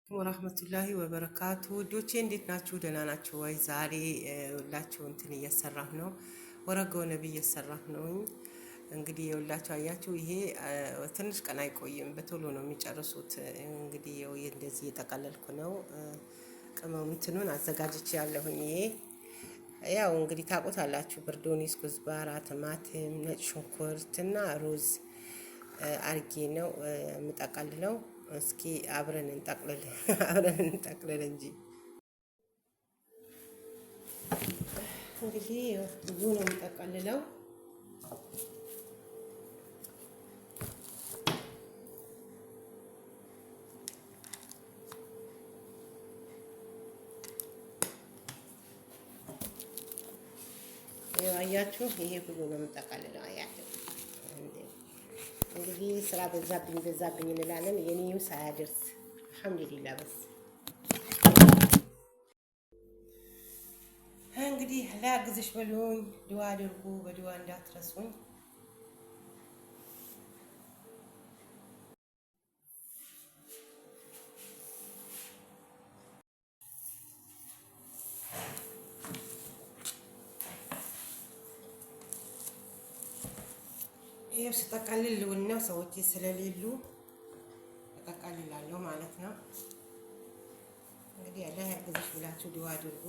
ወራህመቱላሂ ወበረካቱ ዶቼ እንዴት ናችሁ? ደህና ናችሁ ወይ? ዛሬ ሁላችሁ እንትን እየሰራሁ ነው። ወረቀ ነብይ እየሰራሁ ነው። እንግዲህ የሁላችሁ አያችሁ፣ ይሄ ትንሽ ቀን አይቆይም፣ በቶሎ ነው የሚጨርሱት። እንግዲህ እንደዚህ እየጠቀለልኩ ነው። ቅመም እንትኑን አዘጋጅቼ ያለሁኝ። ይሄ ያው እንግዲህ ታውቁታላችሁ፣ በርዶኒስ፣ ኩዝባራ፣ ቲማቲም፣ ነጭ ሽንኩርት እና ሩዝ አርጌ ነው የምጠቀልለው። እስኪ አብረን እንጠቅልል አብረን እንጠቅልል እንጂ እንግዲህ ብዙ ነው የምጠቀልለው። አያችሁ፣ ይሄ ብዙ ነው የምጠቀልለው። አያችሁ እንግዲህ ስራ በዛብኝ እንላለን። የኔው ሳያደርስ አልሐምዱሊላህ። በስ እንግዲህ ላግዝሽ በሉኝ፣ ዱዓ አድርጉ። በዱዓ እንዳትረሱኝ። ይሄው ስጠቀልል ነው ሰዎች ስለሌሉ እጠቀልላለሁ ማለት ነው። እንግዲህ አላህ ያግዝሽ ብላችሁ ዱዓ አድርጉ።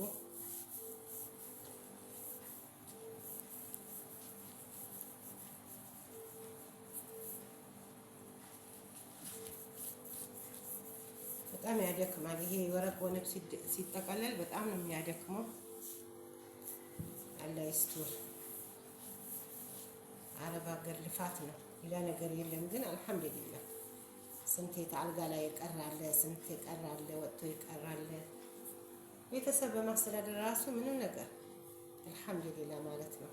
በጣም ያደክማል። ይሄ ወረቅ ወነብ ሲጠቀለል በጣም ነው የሚያደክመው። አላህ ይስጥር። አረብ ሀገር ልፋት ነው፣ ሌላ ነገር የለም። ግን አልሐምዱሊላህ ስንት አልጋ ላይ ይቀራል፣ ስንት ይቀራል፣ ወጥቶ ይቀራል። ቤተሰብ በማስተዳደር ራሱ ምንም ነገር አልሐምዱሊላህ ማለት ነው።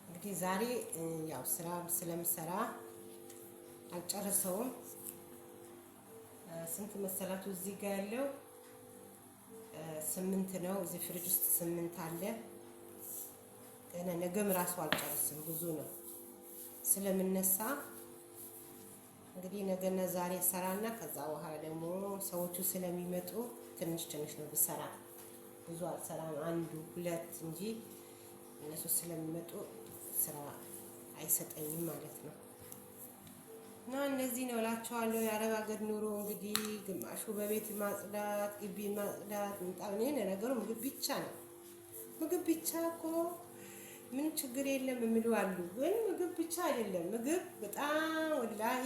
እንግዲህ ዛሬ ያው ስራ ስለምሰራ አልጨረሰውም። ስንት መሰላችሁ? እዚህ ጋር ያለው 8 ነው። እዚህ ፍሪጅ ውስጥ 8 አለ። ገና ነገም ራሱ አልጨርስም፣ ብዙ ነው ስለምነሳ። እንግዲህ ነገና ዛሬ ሰራና ከዛ በኋላ ደግሞ ሰዎቹ ስለሚመጡ ትንሽ ነው ብሰራ፣ ብዙ አልሰራም። 1 2 እንጂ እነሱ ስለሚመጡ ስራ አይሰጠኝም ማለት ነው። እና እነዚህ ነው እላቸዋለሁ። የአረብ ሀገር ኑሮ እንግዲህ ግማሹ በቤት ማጽዳት፣ ግቢ ማጽዳት፣ ምጣኔ ነገሩ ምግብ ብቻ ነው። ምግብ ብቻ እኮ ምንም ችግር የለም የሚሉ አሉ። ግን ምግብ ብቻ አይደለም። ምግብ በጣም ወላሂ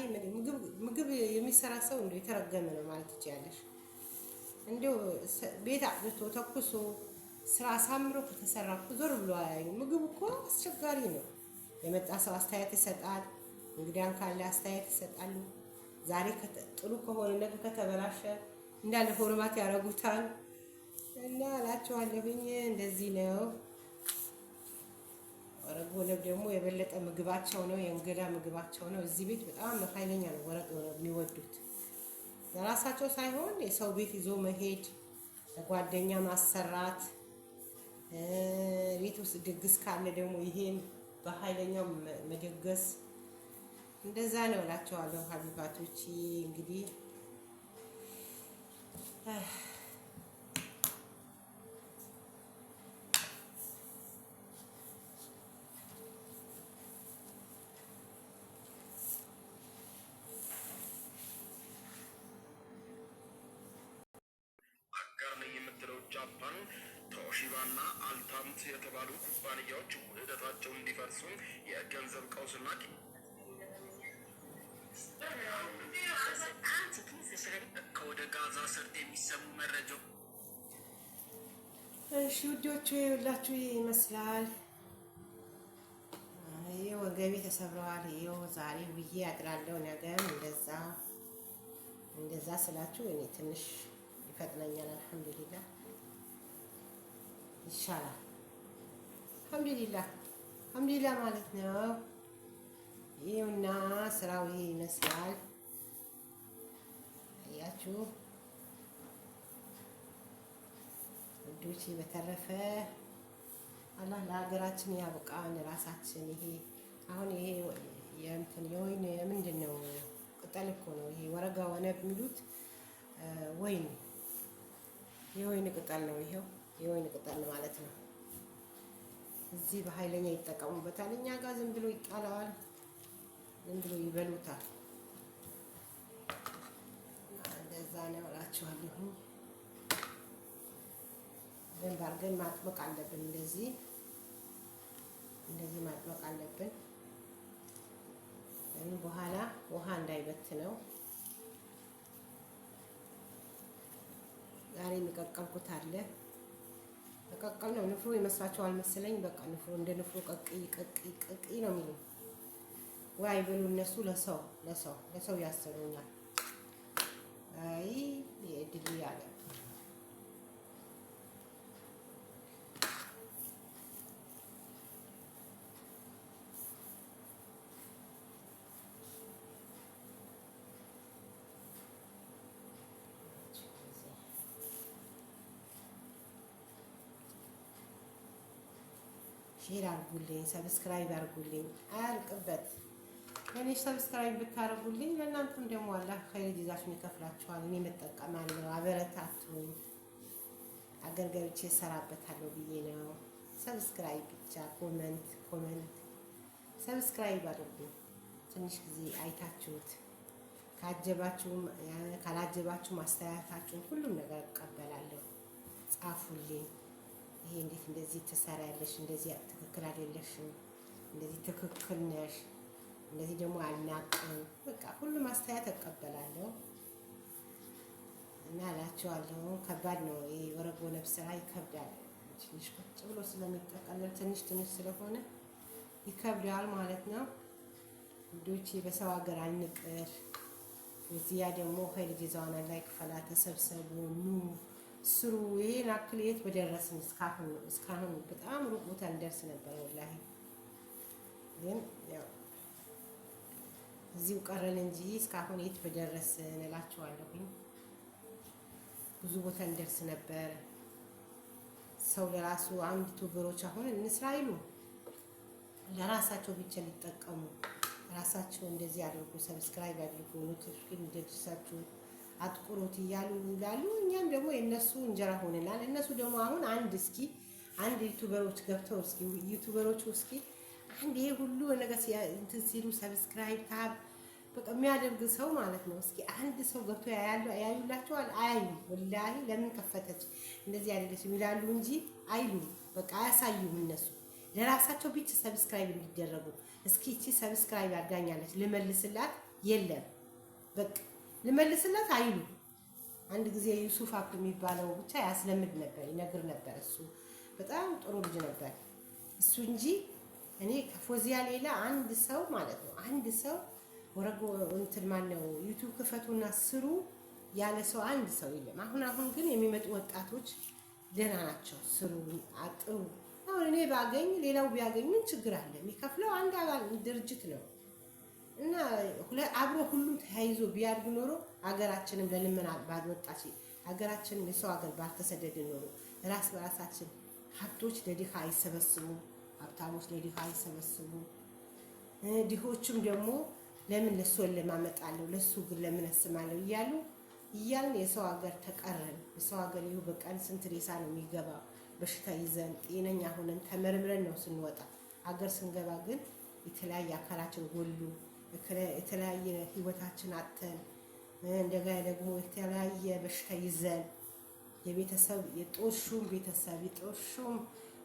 ምግብ የሚሰራ ሰው እንደው የተረገመ ነው ማለት ትችያለሽ። እንደው ቤት አጥቶ ተኩሶ ስራ አሳምሮ ከተሰራ እኮ ዞር ብሎ አያዩ። ምግብ እኮ አስቸጋሪ ነው። የመጣ ሰው አስተያየት ይሰጣል፣ እንግዲያን ካለ አስተያየት ይሰጣሉ። ዛሬ ጥሩ ከሆነ ነገ ከተበላሸ እንዳለ ፎርማት ያደርጉታል። እና እላቸዋለሁኝ እንደዚህ ነው። ወረቅ ወነብ ደግሞ የበለጠ ምግባቸው ነው፣ የእንግዳ ምግባቸው ነው። እዚህ ቤት በጣም ኃይለኛ ነው ወረቅ ወነብ የሚወዱት። ለራሳቸው ሳይሆን የሰው ቤት ይዞ መሄድ፣ ለጓደኛ ማሰራት፣ ቤት ውስጥ ድግስ ካለ ደግሞ ይሄን በኃይለኛው መደገስ፣ እንደዛ ነው እላቸዋለሁ ሀቢባቶች። እንግዲህ አጋር ነኝ የምትለው ጃፓን ቶሺባና አልታምት የተባሉ ኩባንያዎች ውህደታቸውን እንዲፈርሱ የገንዘብ ቀውስና ከወደ ጋዛ ሰርጥ የሚሰሙ መረጃው። እሺ ውዶቹ ሁላችሁ ይመስላል። ይሄ ወገቤ ተሰብረዋል። ይሄው ዛሬ ውዬ አድራለሁ። ነገም እንደዛ ስላችሁ እኔ ትንሽ ይፈጥነኛል። አልሐምዱሊላህ ይሻላል። አልሐምዱሊላህ ማለት ነው። ይሄውና ስራው ይሄ ይመስላል። አያችሁ ውዶቼ። በተረፈ አላህ ለሀገራችን ያብቃን። ራሳችን ይሄ አሁን ይሄ የእንትን የወይን ምንድን ነው ቅጠል እኮ ነው ይሄ ወረጋ ወነብ የሚሉት ወይን የወይን ቅጠል ነው። ይሄው የወይን ቅጠል ማለት ነው። እዚህ በኃይለኛ ይጠቀሙበታል። እኛ ጋር ዝም ብሎ ይጣላዋል፣ ዝም ብሎ ይበሉታል። እንደዛ ነው እላችኋለሁ። በደንብ አድርገን ማጥበቅ አለብን። እንደዚህ ማጥበቅ አለብን። በኋላ ውሃ እንዳይበትነው። ዛሬ የሚቀቀልኩት አለ። ተቀቀል ነው። ንፍሮ ይመስላችኋል መሰለኝ። በቃ ንፍሮ እንደ ንፍሮ ቀቅይ ነው የሚሉ ወይ አይበሉ እነሱ። ለሰው ያሰሩኛል። አይ የድል ያለ ሼር አድርጉልኝ፣ ሰብስክራይብ አድርጉልኝ። አያልቅበት እኔ ሰብስክራይብ ብታደርጉልኝ ለእናንተም ደግሞ አላህ ኸይር ጀዛችሁን ይከፍላችኋል። እኔ እጠቀማለሁ። አበረታቱኝ። አገር ገብቼ እሰራበታለሁ ብዬ ነው። ሰብስክራይብ ብቻ ኮመንት ሰብስክራይብ አድርጉ። ትንሽ ጊዜ አይታችሁት ካላጀባችሁ ማስተያየታችሁን ሁሉም ነገር እቀበላለሁ። ጻፉልኝ። ይሄ እንዴት እንደዚህ ትሰሪያለሽ? እንደዚህ ትክክል አይደለሽም፣ እንደዚህ ትክክል ነሽ፣ እንደዚህ ደግሞ አልናቅም። በቃ ሁሉም አስተያየት እቀበላለሁ እና እላችኋለሁ። ከባድ ነው ይሄ ወረግ ወነብ ስራ ይከብዳል። ትንሽ ቁጭ ብሎ ስለሚጠቀለል ትንሽ ስለሆነ ይከብዳል ማለት ነው ውዶቼ። በሰው ሀገር አንቅር። እዚያ ደግሞ ኸይር ጀዛዋን ላይ ክፈላ። ተሰብሰቡ፣ ኑ ስሩ። ይሄን አክል የት በደረስን እስካሁን በጣም ሩቅ ቦታ እንደርስ ነበር ወላሂ። ግን ያው እዚሁ ቀረን እንጂ እስካሁን የት በደረስን እላችኋለሁኝ። ብዙ ቦታ እንደርስ ነበር። ሰው ለራሱ አንድ ቱበሮች አሁን እንስራ አይሉ ለራሳቸው ብቻ ሊጠቀሙ ራሳቸው እንደዚህ አድርጉ፣ ሰብስክራይብ አድርጉ፣ ኖቲፊኬሽን እንዲደርሳችሁ አጥቁሩት እያሉ ይላሉ። እኛም ደግሞ የነሱ እንጀራ ሆነናል። እነሱ ደግሞ አሁን አንድ ዩቲዩበሮች ገብተው ዩቲዩበሮቹ አንድ ይሄ ሁሉ ነገር እንትን ሲሉ ሰብስክራይብ ታብ በቃ የሚያደርግ ሰው ማለት ነው። አንድ ሰው ገብቶ ያዩላቸዋል። አያዩ ወላሂ ለምን ከፈተች እንደዚህ አይደለች ይላሉ እንጂ አይሉ በቃ አያሳዩም። እነሱ ለራሳቸው ብቻ ሰብስክራይብ እንዲደረጉ እቺ ሰብስክራይብ አድርጋኛለች ልመልስላት የለም በቃ ልመልስላት አይሉ። አንድ ጊዜ ዩሱፍ አፕ የሚባለው ብቻ ያስለምድ ነበር፣ ይነግር ነበር። እሱ በጣም ጥሩ ልጅ ነበር እሱ እንጂ እኔ ከፎዚያ ሌላ አንድ ሰው ማለት ነው አንድ ሰው ወረጎ እንትን ማነው ዩቲዩብ ክፈቱና ስሩ ያለ ሰው አንድ ሰው የለም። አሁን ግን የሚመጡ ወጣቶች ደህና ናቸው። ስሩ አጥሩ። አሁን እኔ ባገኝ ሌላው ቢያገኝ ምን ችግር አለ? የሚከፍለው አንድ አባል ድርጅት ነው እና አብሮ ሁሉም ተያይዞ ቢያድግ ኖሮ ሀገራችንም ለልመና ባልወጣች ሀገራችንም የሰው ሀገር ባልተሰደደ ኖሮ ራስ በራሳችን ሀብቶች ለድሃ አይሰበስቡ፣ ሀብታሞች ለድሃ አይሰበስቡ። ድሆችም ደግሞ ለምን ለሱ ለማመጣለሁ ለሱ ግን ለምን አስማለሁ እያልን የሰው ሀገር ተቀረን። የሰው ሀገር ይሁ በቀን ስንት ሬሳ ነው የሚገባ? በሽታ ይዘን ጤነኛ ሆነን ተመርምረን ነው ስንወጣ። ሀገር ስንገባ ግን የተለያየ አካላችን ጎሉ፣ የተለያየ ህይወታችን አጥተን እንደገና ደግሞ የተለያየ በሽታ ይዘን የቤተሰብ የጦሹም ቤተሰብ የጦሹም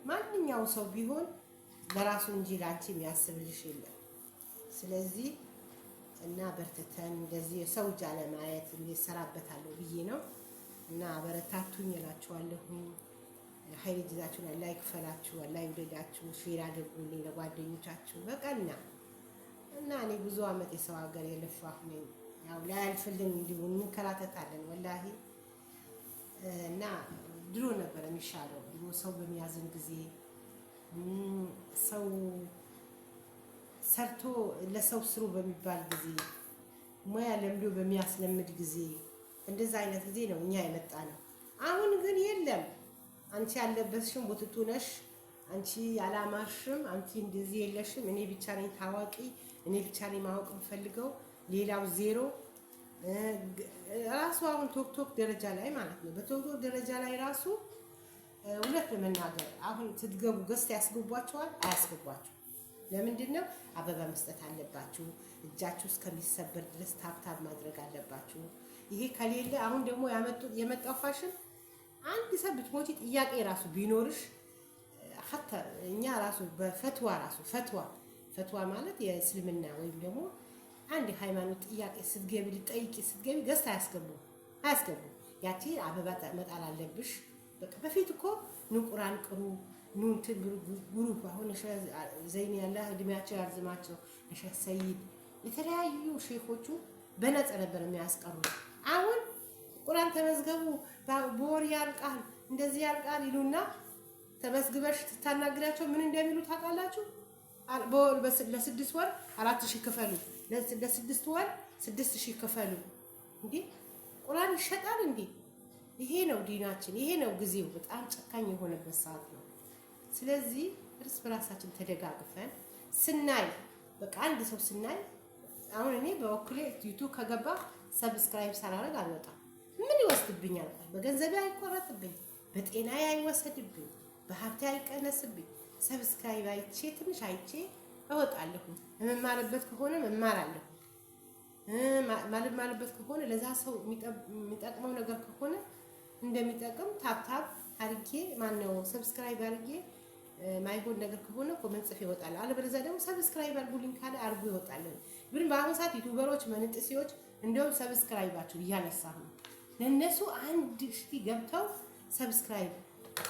ማንኛው ሰው ቢሆን ለራሱ እንጂ ላንቺ የሚያስብልሽ የለም። ስለዚህ እና በርትተን እንደዚህ የሰው እጅ አለማየት እንሰራበታለሁ ብዬ ነው እና አበረታቱኝ እላችኋለሁ። ኸይር ጀዛችሁን አላህ ይክፈላችሁ፣ አላህ ይውደዳችሁ። ሼር አድርጉልኝ ለጓደኞቻችሁ በቀና እና እኔ ብዙ አመት የሰው ሀገር የለፋሁ ነኝ። ያው ላያልፍልን እንዲሁ እንከራተታለን ወላሂ። እና ድሮ ነበር የሚሻለው። ድሮ ሰው በሚያዝን ጊዜ ሰው ሰርቶ ለሰው ስሩ በሚባል ጊዜ ሙያ ለምዶ በሚያስለምድ ጊዜ እንደዛ አይነት ጊዜ ነው እኛ የመጣ ነው። አሁን ግን የለም። አንቺ ያለበስሽም ቡትቱ ነሽ፣ አንቺ ያላማርሽም፣ አንቺ እንደዚህ የለሽም፣ እኔ ብቻ ነኝ ታዋቂ፣ እኔ ብቻ ነኝ ማወቅ የምፈልገው፣ ሌላው ዜሮ። ራሱ አሁን ቶክቶክ ደረጃ ላይ ማለት ነው፣ በቶክቶክ ደረጃ ላይ ራሱ እውነት ለመናገር አሁን ስትገቡ ገዝት ያስገቧቸዋል? አያስገቧችሁ። ለምንድን ነው? አበባ መስጠት አለባችሁ። እጃችሁ እስከሚሰበር ድረስ ታብታብ ማድረግ አለባችሁ። ይሄ ከሌለ አሁን ደግሞ የመጣው ፋሽን አንድ ሰው ብትሞቺ ጥያቄ ራሱ ቢኖርሽ ሀታ እኛ ራሱ በፈትዋ ራሱ ፈትዋ ማለት የእስልምና ወይም ደግሞ አንድ ሃይማኖት ጥያቄ ስትገቢ ልጠይቂ ስትገቢ ገዝት አያስገቡ። ያቺ አበባ መጣል አለብሽ። በቃ በፊት እኮ ቁርአን ቅሩ እንትን ግሩፕ አሁን ዘይን ያለ እድሜያቸው ያርዝማቸው ሼህ ሰይድ የተለያዩ ሼኾቹ በነፃ ነበር የሚያስቀሩት። አሁን ቁርአን ተመዝገቡ በወር ያልቃል እንደዚህ ያልቃል ይሉና ተመዝግበሽ ስታናግሪያቸው ምን እንደሚሉ ታውቃላችሁ? ለስድስት ወር 4000 ክፈሉ፣ ለስድስት ወር 6000 ክፈሉ። እንዴ ቁርአን ይሸጣል እንዴ? ይሄ ነው ዲናችን፣ ይሄ ነው ጊዜው። በጣም ጨካኝ የሆነበት ሰዓት ነው። ስለዚህ እርስ በራሳችን ተደጋግፈን ስናይ በቃ አንድ ሰው ስናይ አሁን እኔ በወክሌ ዩቱብ ከገባ ሰብስክራይብ ሳላደርግ አልወጣም። ምን ይወስድብኛል? በገንዘቤ አይቆረጥብኝ፣ በጤናዬ አይወሰድብኝ፣ በሀብቴ አይቀነስብኝ። ሰብስክራይብ አይቼ ትንሽ አይቼ እወጣለሁ። የምማርበት ከሆነ እማራለሁ፣ ማልማርበት ከሆነ ለዛ ሰው የሚጠቅመው ነገር ከሆነ እንደሚጠቅም ታፕታፕ አድርጌ ማነው ሰብስክራይብ አድርጌ ማይሆን ነገር ከሆነ ኮሜንት ጽፌ እወጣለሁ። አለበለዚያ ደግሞ ሰብስክራይብ አድርጉልኝ ካለ አድርጉ ይወጣለሁ። ግን በአሁኑ ሰዓት ዩቲዩበሮች መንጥሲዎች እንደውም ሰብስክራይባቸው እያነሳሁ ነው። ለነሱ አንድ ሺህ ገብተው ሰብስክራይብ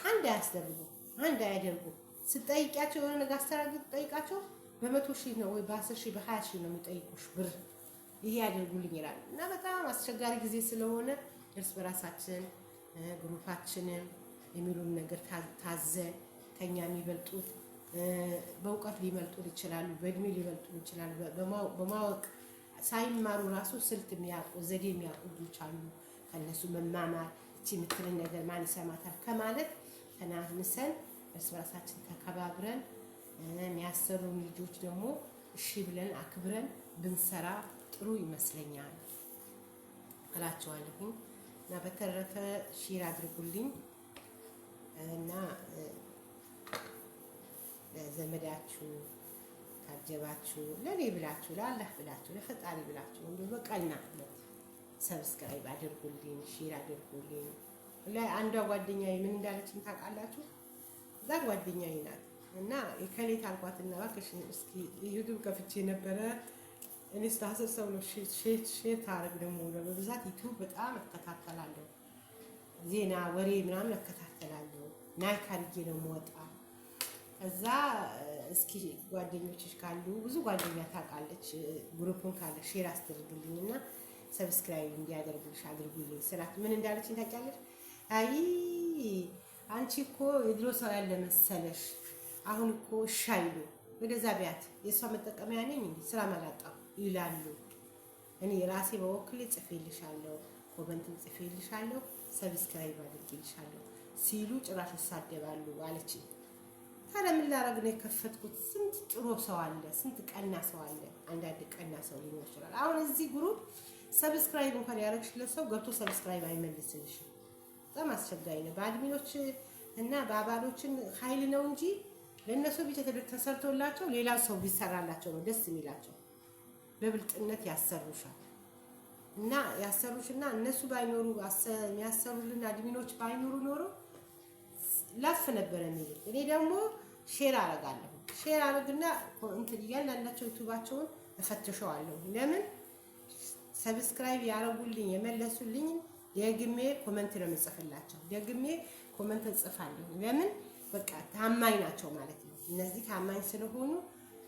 አንድ አያስደርጉ አንድ አያደርጉ። ስጠይቂያቸው የሆነ ነገር አስተራግጥ ጠይቃቸው በ100,000 ነው ወይ በ10,000 በ20,000 ነው የሚጠይቁሽ ብር። ይሄ ያደርጉልኝ ይላል እና በጣም አስቸጋሪ ጊዜ ስለሆነ እርስ በራሳችን ግሩፓችንን የሚሉን ነገር ታዘን ከኛ የሚበልጡት በእውቀት ሊመልጡን ይችላሉ፣ በእድሜ ሊመልጡን ይችላሉ። በማወቅ ሳይማሩ ራሱ ስልት የሚያውቁ ዘዴ የሚያውቁ ልጆች አሉ። ከነሱ መማማር እቺ የምትልን ነገር ማን ይሰማታል ከማለት ተናንሰን እርስ በራሳችን ተከባብረን የሚያሰሩን ልጆች ደግሞ እሺ ብለን አክብረን ብንሰራ ጥሩ ይመስለኛል እላቸዋለሁ። እና በተረፈ ሼር አድርጉልኝ እና ለዘመዳችሁ ካጀባችሁ ለኔ ብላችሁ ለአላህ ብላችሁ ለፈጣሪ ብላችሁ እንደ በቀናነት ሰብስክራይብ አድርጉልኝ፣ ሼር አድርጉልኝ። ላይ አንዷ ጓደኛዬ ምን እንዳለችኝ ታውቃላችሁ? እዛ ጓደኛዬ ናት እና የከሌት አልኳትና እባክሽ እስኪ ዩቲዩብ ከፍቼ ነበረ እኔ ስታሰብ ሰው ነው ሼር ታረግ ደግሞ በብዛት ዩቲዩብ በጣም እከታተላለሁ፣ ዜና ወሬ ምናምን እከታተላለሁ። ናይክ አድርጌ ነው የምወጣ። ከዛ እስኪ ጓደኞችሽ ካሉ ብዙ ጓደኛ ታውቃለች፣ ግሩፑን ካለ ሼር አስደርግልኝና ሰብስክራይብ እንዲያደርጉልሽ አድርጉልኝ ስላት ምን እንዳለችኝ ታውቂያለሽ? አይ አንቺ እኮ የድሮ ሰው ያለ መሰለሽ፣ አሁን እኮ ሻይሉ ወደዛ ቢያት የእሷ መጠቀሚያ ነኝ እንዴ ስራ መላጣው ይላሉ። እኔ ራሴ በወክሌ ጽፌልሻለሁ፣ ኮመንትም ጽፌልሻለሁ፣ ሰብስክራይብ አድርጌልሻለሁ ሲሉ ጭራሽ ይሳደባሉ አለች። ታዲያ ምን ላደርግ ነው የከፈትኩት? ስንት ጥሩ ሰው አለ፣ ስንት ቀና ሰው አለ። አንዳንድ ቀና ሰው ሊኖር ይችላል። አሁን እዚህ ግሩፕ ሰብስክራይብ እንኳን ያደረግሽለት ሰው ገብቶ ሰብስክራይብ አይመልስልሽም። በጣም አስቸጋሪ ነው። በአድሚኖች እና በአባሎችን ኃይል ነው እንጂ ለእነሱ ብቻ ተሰርቶላቸው ሌላ ሰው ቢሰራላቸው ነው ደስ የሚላቸው። በብልጥነት ያሰሩሻል እና ያሰሩሽና እነሱ ባይኖሩ የሚያሰሩልን አድሚኖች ባይኖሩ ኖሮ ላፍ ነበር የሚል። እኔ ደግሞ ሼር አረጋለሁ። ሼር አረግና እንትን እያንዳንዳቸው ዩቲዩባቸውን እፈትሸዋለሁ። ለምን ሰብስክራይብ ያረጉልኝ የመለሱልኝ ደግሜ ኮመንት ነው የምጽፍላቸው። ደግሜ ኮመንት እጽፋለሁ። ለምን በቃ ታማኝ ናቸው ማለት ነው። እነዚህ ታማኝ ስለሆኑ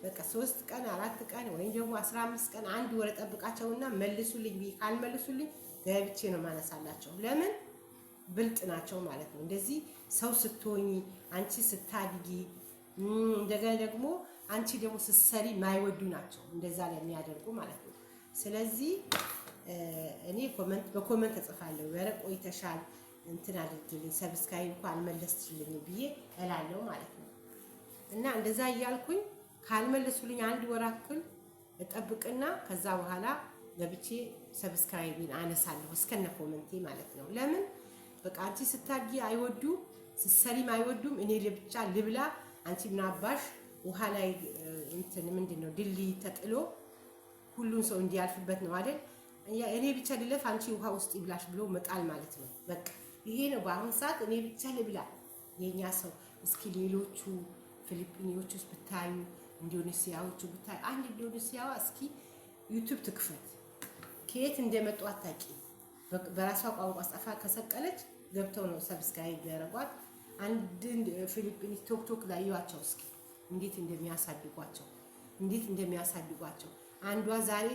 በቃ 3 ቀን 4 ቀን ወይም ደግሞ 15 ቀን አንድ ወር ጠብቃቸውና መልሱልኝ ቢ ካልመልሱልኝ ገብቼ ነው ማነሳላቸው። ለምን ብልጥ ናቸው ማለት ነው። እንደዚህ ሰው ስትሆኚ አንቺ ስታድጊ እንደገና ደግሞ አንቺ ደግሞ ስትሰሪ ማይወዱ ናቸው እንደዛ ላይ የሚያደርጉ ማለት ነው። ስለዚህ እኔ በኮመንት እጽፋለሁ። ኧረ ቆይተሻል እንትን አድርጊልኝ ሰብስክራይብ እንኳን አልመለስሽልኝም ብዬ እላለሁ ማለት ነው። እና እንደዛ እያልኩኝ ካልመለሱልኝ አንድ ወር አክል እጠብቅና ከዛ በኋላ ገብቼ ሰብስክራይብን አነሳለሁ እስከነ ኮመንቴ ማለት ነው። ለምን በቃ አንቺ ስታጊ አይወዱም፣ ስትሰሪም አይወዱም። እኔ ለብቻ ልብላ አንቺ ምን አባሽ ውሃ ላይ እንትን ምንድነው ድልድይ ተጥሎ ሁሉን ሰው እንዲያልፍበት ነው አይደል? እኔ ብቻ ልለፍ አንቺ ውሃ ውስጥ ይብላሽ ብሎ መጣል ማለት ነው። በቃ ይሄ ነው በአሁን ሰዓት እኔ ብቻ ልብላ የኛ ሰው። እስኪ ሌሎቹ ፊሊፒኒዎች ውስጥ ብታዩ፣ ኢንዶኔሲያዎቹ ብታዩ፣ አንድ ኢንዶኔሲያዋ እስኪ ዩቲዩብ ትክፈት፣ ከየት እንደመጡ አታቂ። በራሷ ቋንቋ ጽፋ ከሰቀለች ገብተው ነው ሰብስክራይብ ያደርጓት። አንድ ፊሊፒኒ ቶክቶክ ላይ ያዩዋቸው እስኪ እንዴት እንደሚያሳድጓቸው አንዷ ዛሬ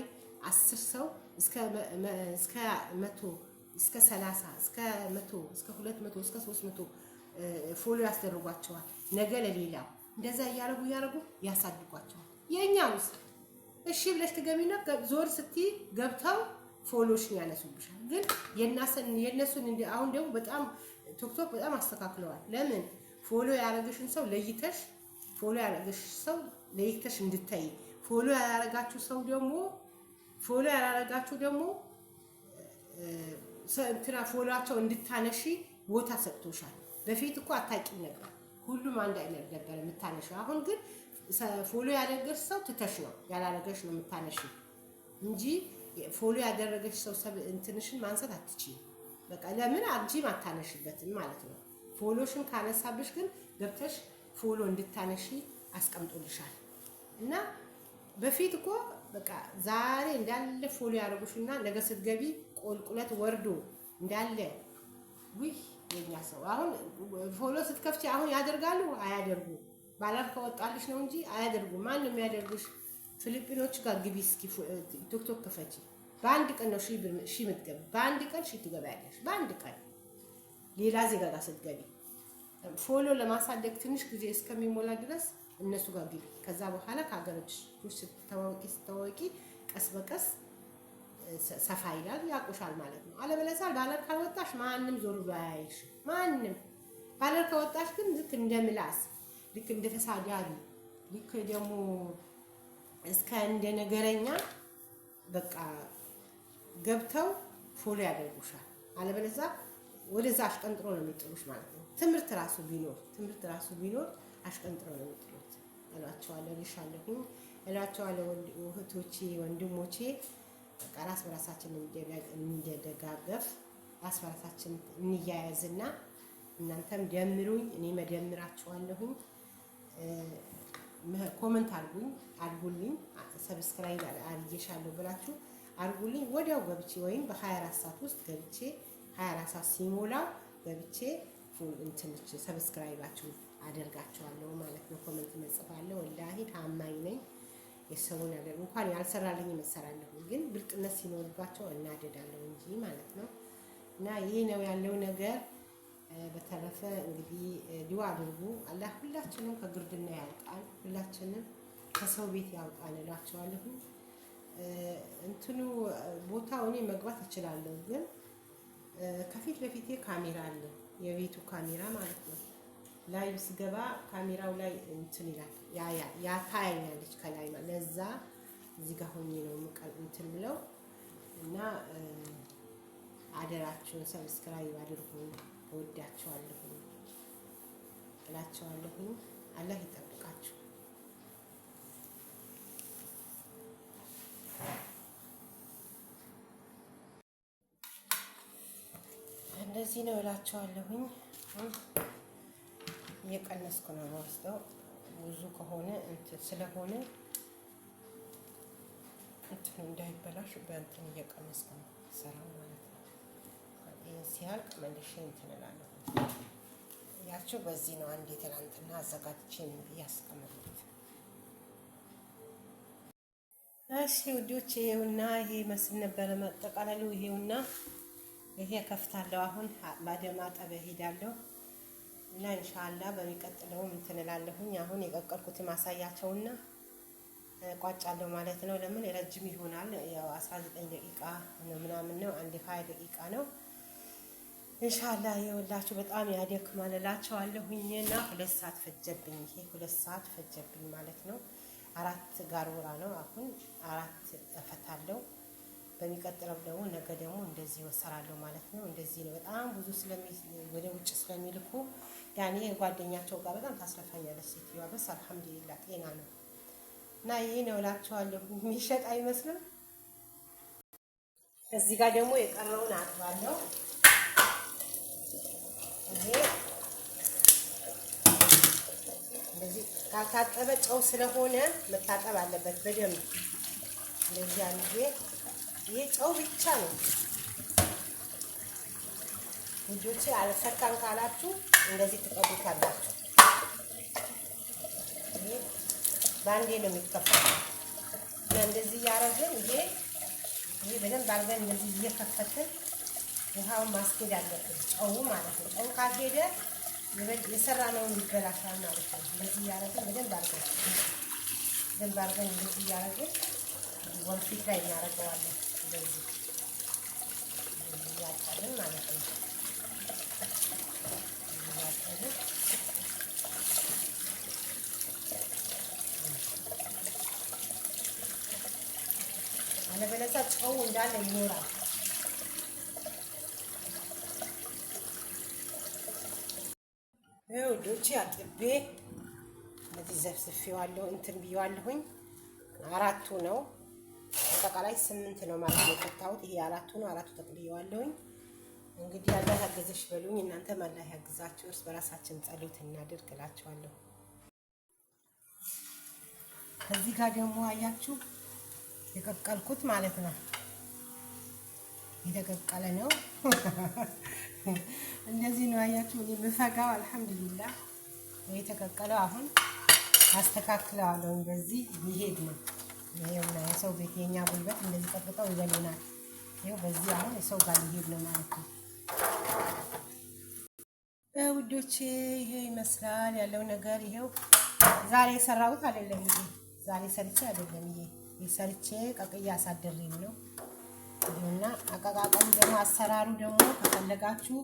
10 ሰው እስከ 100 እስከ 30 እስከ 100 እስከ 200 እስከ 300 ፎሎ ያስደርጓቸዋል። ነገ ለሌላው እንደዛ እያረጉ ያሳድጓቸዋል። የኛ ውስጥ እሺ ብለሽ ትገቢና ዞር ስትይ ገብተው ፎሎሽን ያነሱብሻል። ግን የነሱን አሁን ደግሞ በጣም ቲክቶክ በጣም አስተካክለዋል። ለምን ፎሎ ያረጋሽን ሰው ለይተሽ እንድታይ፣ ፎሎ ያላረጋችሁ ደግሞ እንትና ፎሎአቸው እንድታነሺ ቦታ ሰጥቶሻል። በፊት እኮ አታውቂም ነበር፣ ሁሉም አንድ አይነት ነበር የምታነሺው። አሁን ግን ፎሎ ያደረገሽ ሰው ትተሽ ነው ያላረገሽ ነው የምታነሺ እንጂ ፎሎ ያደረገሽ ሰው እንትንሽን ማንሳት አትችይም። በቃ ለምን አንቺም አታነሽበትም ማለት ነው። ፎሎሽን ካነሳብሽ ግን ገብተሽ ፎሎ እንድታነሺ አስቀምጦልሻል። እና በፊት እኮ በቃ ዛሬ እንዳለ ፎሎ ያደረጉሽና ነገ ስትገቢ ቁልቁለት ወርዶ እንዳለ የኛ ሰው አሁን ፎሎ ስትከፍቺ አሁን ያደርጋሉ አያደርጉ ባላር ከወጣልሽ ነው እንጂ አያደርጉ። ማንንም ያደርጉሽ ፊሊፒኖች ጋር ግቢ እስኪ ቲክቶክ ከፈቺ። በአንድ ቀን ነው ሺ ምትገቢ፣ በአንድ ቀን ሺ ትገባያለሽ። በአንድ ቀን ሌላ ዜጋ ጋር ስትገቢ ፎሎ ለማሳደግ ትንሽ ጊዜ እስከሚሞላ ድረስ እነሱ ጋር ግቢ። ከዛ በኋላ ከሀገሮች ስትታወቂ ቀስ በቀስ ሰፋ ይላል፣ ያቆሻል ማለት ነው። አለበለዚያ ባለር ካልወጣሽ ማንም ዞር ባያይሽ። ማንም ባለር ከወጣሽ ግን ልክ እንደ ምላስ፣ ልክ እንደ ተሳዳቢ፣ ልክ ደግሞ እስከ እንደ ነገረኛ በቃ ገብተው ፎሎ ያደርጉሻል። አለበለዚያ ወደዛ አሽቀንጥሮ ነው የሚጥሉሽ ማለት ነው። ትምህርት ራሱ ቢኖር አሽቀንጥሮ ነው የሚጥሉት እላቸዋለሁ። እህቶቼ ወንድሞቼ በቃ ራስ በራሳችን እንደደጋገፍ ራስ በራሳችን እንያያዝና እናንተም ደምሩኝ፣ እኔ መደምራችኋለሁኝ። ኮመንት አድርጉልኝ፣ ሰብስክራይብ አድርጌሻለሁ ብላችሁ አድርጉልኝ። ወዲያው ገብቼ ወይም በ24 ሰዓት ውስጥ ገብቼ 24 ሰዓት ሲሞላ ገብቼ እንትንች ሰብስክራይባችሁ አደርጋቸዋለሁ ማለት ነው። ኮመንት መጽፋለሁ። ወላሂ ታማኝ ነኝ። የሰውን ነገር እንኳን ያልሰራልኝ መሰራለሁ፣ ግን ብልጥነት ሲኖርባቸው እናደዳለሁ እንጂ ማለት ነው። እና ይሄ ነው ያለው ነገር። በተረፈ እንግዲህ ዱዓ አድርጉ። አላህ ሁላችንም ከግርድና ያውጣን፣ ሁላችንም ከሰው ቤት ያውጣን እላቸዋለሁ። እንትኑ ቦታው እኔ መግባት እችላለሁ፣ ግን ከፊት ለፊቴ ካሜራ አለ፣ የቤቱ ካሜራ ማለት ነው። ላይ ስገባ ካሜራው ላይ እንትን ይላል፣ ያ ታያኛለች ከላይ ማለት ለዛ እዚህ ጋር ሆኜ ነው እንትን ብለው እና አደራችሁን ሰብስክራይብ አድርጉ። እወዳችኋለሁ እላቸዋለሁ። አላህ ይጠብቃችሁ። እንደዚህ ነው እላቸዋለሁኝ። እየቀነስኩ ነው የምወስደው ብዙ ከሆነ እንትን ስለሆነ እንትን እንዳይበላሽ በእንትን እየቀነስኩ ነው ሰራው ማለት ነው። ሲያልቅ መልሼ እንትን እላለሁ። ያቸው በዚህ ነው አንዴ ትናንትና አዘጋጅቼ ምን ብዬ አስቀምጥኩት። እሺ ውዶቼ ይሄውና ይሄ መስል ነበረ መጠቃለሉ። ይሄውና ይሄ ከፍታለሁ። አሁን ማጠብ ሄዳለሁ እና ኢንሻአላህ በሚቀጥለው እንትን እላለሁኝ። አሁን የቀቀልኩት ማሳያቸውና ቋጫለሁ ማለት ነው። ለምን ረጅም ይሆናል። ያው 19 ደቂቃ ምናምን ነው፣ አንድ 20 ደቂቃ ነው። ኢንሻአላህ ይኸውላችሁ በጣም ያደክማል እላችኋለሁኝና 2 ሰዓት ፈጀብኝ። ይሄ 2 ሰዓት ፈጀብኝ ማለት ነው። 4 ጋርውራ ነው። አሁን 4 እፈታለሁ። በሚቀጥለው ደግሞ ነገ ደግሞ እንደዚህ ወሰራለሁ ማለት ነው። እንደዚህ ነው። በጣም ብዙ ወደ ውጭ ስለሚልኩ ያኔ ጓደኛቸው ጋር በጣም ታስለፋኛለች ሴትዮዋ። በስ አልሐምዱሊላህ ጤና ነው እና ይሄ ነው እላችኋለሁ። የሚሸጥ አይመስልም። እዚህ ጋር ደግሞ የቀረውን አጥባለሁ። ይሄ እንደዚህ ካልታጠበ ጨው ስለሆነ መታጠብ አለበት በደንብ እንደዚህ አንዴ። ይሄ ጨው ብቻ ነው ልጆቼ። አልሰካን ካላችሁ እንደዚህ ትቀቡታላችሁ። ይሄ ባንዴ ነው የሚከፈተው እና እንደዚህ ያረግን ይሄ በደንብ አድርገን እንደዚህ እየከፈትን ውሃውን ማስኬድ አለብን። ጨው ማለት ነው። ጨው ካልሄደ የሰራነውን ይበላሻል ማለት ነው። እንደዚህ ያረግን በደንብ አድርገን እንደዚህ ያረግን ወንፊት ላይ እናደርገዋለን። እንደዚህ ያጣልን ማለት ነው። አለበለዚያ ጨው እንዳለ ይኖራል። ዶቼ አጥቤ እንደዚህ ዘፍዝፌዋለሁ። እንትን ብዬዋለሁኝ። 4 ነው አጠቃላይ 8 ነው ማለት ነው የፈታሁት። ይሄ 4 ነው። 4 ተቅልየዋለሁኝ። እንግዲህ አላህ ያገዘሽ በሉኝ። እናንተም አላህ ያግዛችሁ። እርስ በራሳችን ጸሎት እናድርግ እላችኋለሁ። ከዚህ ጋር ደግሞ አያችሁ የቀቀልኩት ማለት ነው። የተቀቀለ ነው። እንደዚህ ነው አያችሁ። እኔ በፈጋው አልሐምዱሊላህ የተቀቀለው። አሁን አስተካክለዋለሁ። በዚህ ይሄድ ነው። ይሄውና የሰው ቤት የኛ ጉልበት እንደዚህ ቀጥቅጠው ይበሉናል። ይሄው በዚህ አሁን የሰው ጋር ሊሄድ ነው ማለት ነው። ውዶቼ ይሄ ይመስላል ያለው ነገር። ይሄው ዛሬ የሰራሁት አይደለም። ይሄ ዛሬ ሰርቼ አይደለም። ይሄ ሰርቼ ቀቅዬ አሳደረኝ ነው። ይሄና አቀቃቀሉ ደግሞ አሰራሩ ደግሞ ከፈለጋችሁ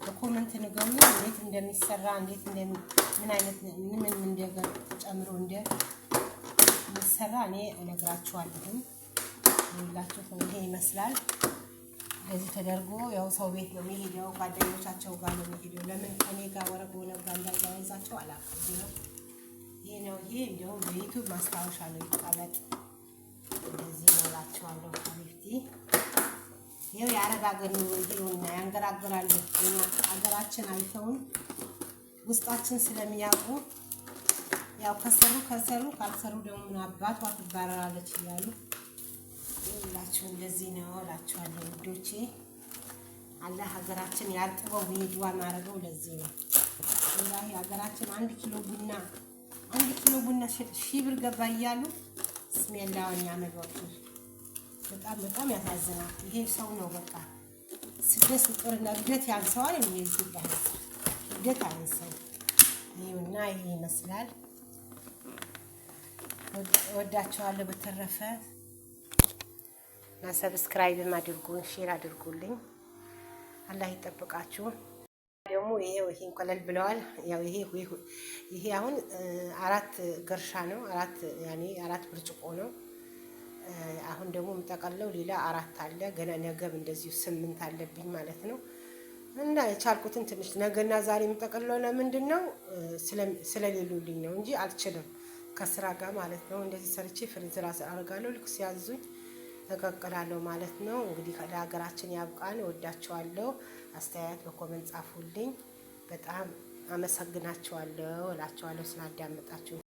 በኮሜንት ንገሩኝ። እንዴት እንደሚሰራ ምን አይነት ምን እንደገር ተጨምሮ እንደሚሰራ እኔ እነግራችኋለሁ። ሁላችሁ ይሄ ይመስላል። እዚህ ተደርጎ ያው ሰው ቤት ነው የሚሄደው፣ ጓደኞቻቸው ጋር ነው የሚሄደው። ለምን ከኔ ጋር ወረብ ሆነ ጋር እንዳያይዛቸው አላውቅም። ይሄ ነው። ይሄ እንደው በዩቲዩብ ማስታወሻ ነው ይቀመጥ። እንደዚህ ነው እላችኋለሁ። ሀቢብቲ ይሄው ያረጋገኑ ይሄውና ያንገራግራሉ። አገራችን አይተውን ውስጣችን ስለሚያውቁ ያው ከሰሩ ካልሰሩ ደግሞ ምን አባቷ ትባረራለች እያሉ ይላችሁ። እንደዚህ ነው እላችኋለሁ ውዶቼ። አላህ ሀገራችን ያርጥበው ቪዲዮ ማረገው ለዚህ ነው። ወላሂ ሀገራችን 1 ኪሎ ቡና 1000 ብር ገባ እያሉ ስሜላው ያመጣው በጣም ያሳዝናል። ይሄ ሰው ነው በቃ ስደት ጦርና እድገት ያንሰዋል። እንደዚህ ባለ እድገት አንሰው ይሄውና ይሄ ይመስላል። ወዳችኋለሁ። በተረፈ እና ሰብስክራይብ አድርጉኝ፣ ሼር አድርጉልኝ። አላህ ይጠብቃችሁ። ደግሞ ይሄን ቆለል ብለዋል። ያው ይሄ አሁን 4 ገርሻ ነው። 4 ብርጭቆ ነው። አሁን ደግሞ የምጠቀለው ሌላ 4 አለ። ገና ነገም እንደዚሁ 8 አለብኝ ማለት ነው። እና የቻልኩትን ትንሽ ነገና ዛሬ የምጠቀለው ለምንድን ነው ስለሌሉልኝ ነው እንጂ አልችልም ከስራ ጋር ማለት ነው። እንደዚህ ሰርቼ ፍሪዘር አደርጋለሁ። ልክ ሲያዙኝ ተቀቅላለሁ ማለት ነው። እንግዲህ ለሀገራችን ያብቃን። ወዳችኋለሁ። አስተያየት በኮሜንት ጻፉልኝ። በጣም አመሰግናችኋለሁ እላችኋለሁ ስላዳመጣችሁ።